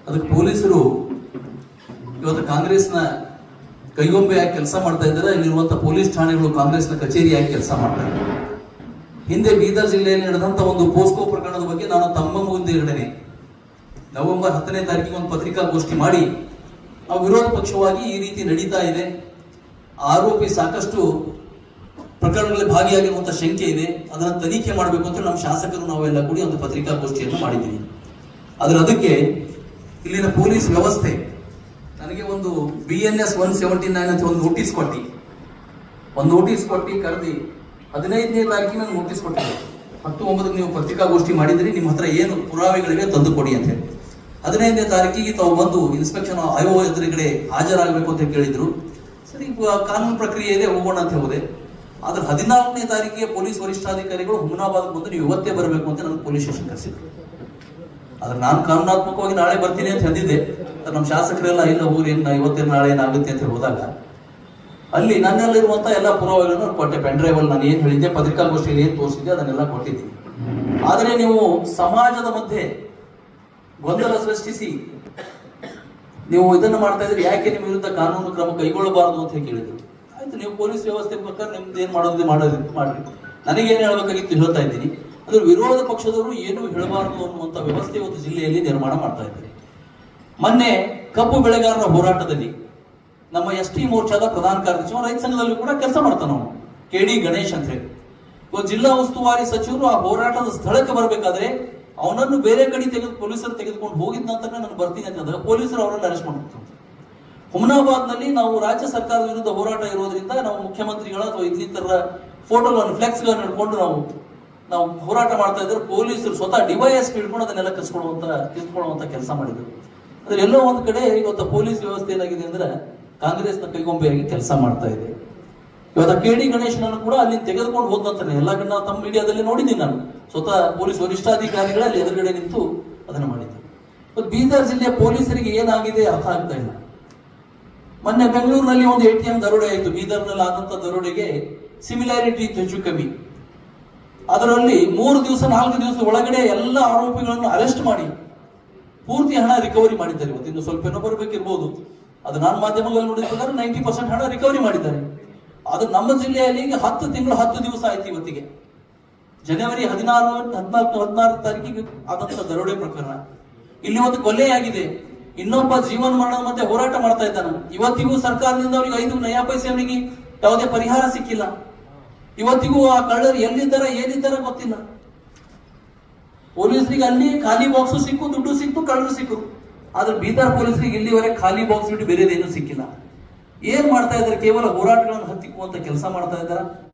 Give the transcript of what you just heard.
ಅದಕ್ಕೆ ಪೊಲೀಸರು ಇವತ್ತು ಕಾಂಗ್ರೆಸ್ನ ಕೈಗೊಂಬೆಯಾಗಿ ಕೆಲಸ ಮಾಡ್ತಾ ಇದ್ದಾರೆ. ಇಲ್ಲಿರುವಂತಹ ಪೊಲೀಸ್ ಠಾಣೆಗಳು ಕಾಂಗ್ರೆಸ್ನ ಕಚೇರಿಯಾಗಿ ಕೆಲಸ ಮಾಡ್ತಾ ಇದ್ದಾರೆ. ಹಿಂದೆ ಬೀದರ್ ಜಿಲ್ಲೆಯಲ್ಲಿ ನಡೆದಂತ ಒಂದು ಪೋಸ್ಕೋ ಪ್ರಕರಣದ ಬಗ್ಗೆ ನಾನು ತಮ್ಮ ಮುಂದೆ ನವೆಂಬರ್ 10ನೇ ತಾರೀಕಿಗೆ ಒಂದು ಪತ್ರಿಕಾಗೋಷ್ಠಿ ಮಾಡಿ ನಾವು ವಿರೋಧ ಪಕ್ಷವಾಗಿ ಈ ರೀತಿ ನಡೀತಾ ಇದೆ, ಆರೋಪಿ ಸಾಕಷ್ಟು ಪ್ರಕರಣಗಳಲ್ಲಿ ಭಾಗಿಯಾಗಿರುವಂತಹ ಶಂಕೆ ಇದೆ, ಅದನ್ನ ತನಿಖೆ ಮಾಡಬೇಕು ಅಂತ ನಮ್ಮ ಶಾಸಕರು ನಾವೆಲ್ಲ ಕೂಡಿ ಒಂದು ಪತ್ರಿಕಾಗೋಷ್ಠಿಯನ್ನು ಮಾಡಿದ್ದೀವಿ. ಅದಕ್ಕೆ ಇಲ್ಲಿನ ಪೊಲೀಸ್ ವ್ಯವಸ್ಥೆ ನನಗೆ ಒಂದು BNS 179 ಅಂತ ಒಂದು ನೋಟಿಸ್ ಕೊಟ್ಟು ಕರೆದಿ 15ನೇ ತಾರೀಕಿನ ನೋಟಿಸ್ ಕೊಟ್ಟಿದ್ದೆ. 19ಕ್ಕೆ ನೀವು ಪತ್ರಿಕಾಗೋಷ್ಠಿ ಮಾಡಿದ್ರಿ, ನಿಮ್ಮ ಹತ್ರ ಏನು ಪುರಾವೆಗಳಿವೆ ತಂದು ಕೊಡಿ ಅಂತ ಹೇಳಿ 15ನೇ ತಾರೀಕಿಗೆ ತಾವು ಬಂದು ಇನ್ಸ್ಪೆಕ್ಷನ್ ಆಯೋಗ ಎದುರುಗಡೆ ಹಾಜರಾಗಬೇಕು ಅಂತ ಕೇಳಿದ್ರು. ಸರಿ, ಕಾನೂನು ಪ್ರಕ್ರಿಯೆ ಇದೆ, ಹೋಗೋಣ ಅಂತ ಹೋದೆ. ಆದ್ರೆ 14ನೇ ತಾರೀಕಿಗೆ ಪೊಲೀಸ್ ವರಿಷ್ಠಾಧಿಕಾರಿಗಳು ಹುಮನಾಬಾದ್ ಬಂದು ನೀವು ಇವತ್ತೇ ಬರಬೇಕು ಅಂತ ನನಗೆ ಪೊಲೀಸ್ ಸ್ಟೇಷನ್ ಕರೆಸಿದ್ರು. ಆದ್ರೆ ನಾನು ಕಾನೂನಾತ್ಮಕವಾಗಿ ನಾಳೆ ಬರ್ತೀನಿ ಅಂತ ಹೇಳಿದ್ದೆ. ನಮ್ಮ ಶಾಸಕರೆಲ್ಲ ಇಲ್ಲ ಊರು ಇವತ್ತೇನು ನಾಳೆ ಏನಾಗುತ್ತೆ ಅಂತ ಹೋದಾಗ ಅಲ್ಲಿ ನನ್ನಲ್ಲಿರುವಂತ ಎಲ್ಲ ಪುರಾವೆಗಳನ್ನು ಕೊಟ್ಟೆ. ಪೆನ್ ಡ್ರೈವ್ ಅಲ್ಲಿ ನಾನು ಏನ್ ಹೇಳಿದ್ದೆ, ಪತ್ರಿಕಾಗೋಷ್ಠಿಯಲ್ಲಿ ಏನ್ ತೋರಿಸಿದ್ದೆ ಅದನ್ನೆಲ್ಲ ಕೊಟ್ಟಿದ್ದೀನಿ. ಆದ್ರೆ ನೀವು ಸಮಾಜದ ಮಧ್ಯೆ ಗೊಂದಲ ಸೃಷ್ಟಿಸಿ ನೀವು ಇದನ್ನು ಮಾಡ್ತಾ ಇದ್ರೆ ಯಾಕೆ ನಿಮ್ಮ ವಿರುದ್ಧ ಕಾನೂನು ಕ್ರಮ ಕೈಗೊಳ್ಳಬಾರದು ಅಂತ ಕೇಳಿದ್ರು. ಆಯ್ತು, ನೀವು ಪೊಲೀಸ್ ವ್ಯವಸ್ಥೆ ಪ್ರಕಾರ ನಿಮ್ದು ಏನ್ ಮಾಡ್ರಿ. ನನಗೇನು ಹೇಳಬೇಕಾಗಿತ್ತು ಹೇಳ್ತಾ ಇದ್ದೀನಿ. ಅದ್ರ ವಿರೋಧ ಪಕ್ಷದವರು ಏನು ಹೇಳಬಾರದು ಅನ್ನುವಂತ ವ್ಯವಸ್ಥೆ ಇವತ್ತು ಜಿಲ್ಲೆಯಲ್ಲಿ ನಿರ್ಮಾಣ ಮಾಡ್ತಾ ಇದ್ದಾರೆ. ಮೊನ್ನೆ ಕಬ್ಬು ಬೆಳೆಗಾರರ ಹೋರಾಟದಲ್ಲಿ ನಮ್ಮ ST ಮೋರ್ಚಾದ ಪ್ರಧಾನ ಕಾರ್ಯದರ್ಶಿ ರೈತ ಸಂಘದಲ್ಲೂ ಕೂಡ ಕೆಲಸ ಮಾಡ್ತಾನ ನಾವು KD ಗಣೇಶ್ ಅಂತ ಹೇಳಿ. ಜಿಲ್ಲಾ ಉಸ್ತುವಾರಿ ಸಚಿವರು ಆ ಹೋರಾಟದ ಸ್ಥಳಕ್ಕೆ ಬರಬೇಕಾದ್ರೆ ಅವನನ್ನು ಬೇರೆ ಕಡೆ ಪೊಲೀಸರು ತೆಗೆದುಕೊಂಡು ಹೋಗಿದ ನಂತರ ನಾನು ಬರ್ತೀನಿ ಅಂತಂದಾಗ ಪೊಲೀಸರು ಅವರನ್ನು ಅರೆಸ್ಟ್ ಮಾಡ್ತಾರೆ. ಹುಮನಾಬಾದ್ ನಲ್ಲಿ ನಾವು ರಾಜ್ಯ ಸರ್ಕಾರದ ವಿರುದ್ಧ ಹೋರಾಟ ಇರೋದ್ರಿಂದ ನಾವು ಮುಖ್ಯಮಂತ್ರಿಗಳ ಅಥವಾ ಇನ್ನಿತರ ಫೋಟೋಗಳನ್ನು ಫ್ಲೆಕ್ಸ್ ಗಳನ್ನು ಹಿಡ್ಕೊಂಡು ನಾವು ಹೋರಾಟ ಮಾಡ್ತಾ ಇದ್ರೆ ಪೊಲೀಸರು ಸ್ವತಃ DYSP ಹಿಡ್ಕೊಂಡು ಅದನ್ನೆಲ್ಲ ಕಿಸ್ಕೊಳ್ಳುವಂತ ಕೆಲಸ ಮಾಡಿದ್ರು. ಅದ್ರ ಎಲ್ಲೋ ಒಂದ್ ಕಡೆ ಇವತ್ತು ಪೊಲೀಸ್ ವ್ಯವಸ್ಥೆ ಏನಾಗಿದೆ ಅಂದ್ರೆ ಕಾಂಗ್ರೆಸ್ನ ಕೈಗೊಂಬೆಯಾಗಿ ಕೆಲಸ ಮಾಡ್ತಾ ಇದೆ. ಇವತ್ತು KD ಗಣೇಶನನ್ನು ಕೂಡ ಅಲ್ಲಿ ತೆಗೆದುಕೊಂಡು ಹೋದಂತಾನೆ ಎಲ್ಲ ಕಡೆ ತಮ್ಮ ಮೀಡಿಯಾದಲ್ಲಿ ನೋಡಿದ್ದೀನಿ. ನಾನು ಸ್ವತಃ ಪೊಲೀಸ್ ವರಿಷ್ಠಾಧಿಕಾರಿಗಳಲ್ಲಿ ಎದುರುಗಡೆ ನಿಂತು ಅದನ್ನು ಮಾಡಿದ್ದೆ. ಬೀದರ್ ಜಿಲ್ಲೆಯ ಪೊಲೀಸರಿಗೆ ಏನಾಗಿದೆ ಅರ್ಥ ಆಗ್ತಾ ಇಲ್ಲ. ಮೊನ್ನೆ ಬೆಂಗಳೂರಿನಲ್ಲಿ ಒಂದು ATM ದರೋಡೆ ಆಯಿತು. ಬೀದರ್ನಲ್ಲಿ ಆದಂತ ದರೋಡೆಗೆ ಸಿಮಿಲಾರಿಟಿ ಇತ್ತು ಹೆಚ್ಚು ಕಮ್ಮಿ. ಅದರಲ್ಲಿ 3 ದಿವಸ 4 ದಿವಸ ಒಳಗಡೆ ಎಲ್ಲ ಆರೋಪಿಗಳನ್ನು ಅರೆಸ್ಟ್ ಮಾಡಿ ಪೂರ್ತಿ ಹಣ ರಿಕವರಿ ಮಾಡಿದ್ದಾರೆ. ಇವತ್ತು ಇನ್ನು ಸ್ವಲ್ಪ ಏನೋ ಬರಬೇಕಿರ್ಬೋದು. ಅದು ನಾನು ಮಾಧ್ಯಮಗಳಲ್ಲಿ ನೋಡಿದ್ರೆ 90% ಹಣ ರಿಕವರಿ ಮಾಡಿದ್ದಾರೆ. ಅದು ನಮ್ಮ ಜಿಲ್ಲೆಯಲ್ಲಿ ಈಗ 10 ತಿಂಗಳು 10 ದಿವಸ ಆಯ್ತು. ಇವತ್ತಿಗೆ ಜನವರಿ 16 ತಾರೀಕಿಗೆ ಆದಂತ ದರೋಡೆ ಪ್ರಕರಣ. ಇಲ್ಲಿ ಒಂದು ಕೊಲೆಯಾಗಿದೆ. ಇನ್ನೊಬ್ಬ ಜೀವನ ಮರಣದ ಮಧ್ಯೆ ಹೋರಾಟ ಮಾಡ್ತಾ ಇದ್ದಾನೆ. ಇವತ್ತಿಗೂ ಸರ್ಕಾರದಿಂದ ಅವರಿಗೆ 5 ನಯಾ ಪೈಸೆ ಅವನಿಗೆ ಯಾವುದೇ ಪರಿಹಾರ ಸಿಕ್ಕಿಲ್ಲ. ಇವತ್ತಿಗೂ ಆ ಕಳ್ಳರು ಎಲ್ಲಿದ್ದಾರೆ ಏನಿದ್ದಾರೆ ಗೊತ್ತಿಲ್ಲ. ಪೊಲೀಸರಿಗೆ ಅಲ್ಲಿ ಖಾಲಿ ಬಾಕ್ಸ್ ಸಿಕ್ಕು, ದುಡ್ಡು ಸಿಕ್ತು, ಕಳ್ಳರು ಸಿಕ್ಕು. ಆದ್ರೆ ಬೀದರ್ ಪೊಲೀಸರಿಗೆ ಇಲ್ಲಿವರೆಗೆ ಖಾಲಿ ಬಾಕ್ಸ್ ಬಿಟ್ಟು ಬೇರೆದೇನು ಸಿಕ್ಕಿಲ್ಲ. ಏನ್ ಮಾಡ್ತಾ ಇದ್ದಾರೆ? ಕೇವಲ ಹೋರಾಟಗಳನ್ನು ಹತ್ತಿಕ್ಕುವಂತ ಕೆಲಸ ಮಾಡ್ತಾ ಇದ್ದಾರೆ.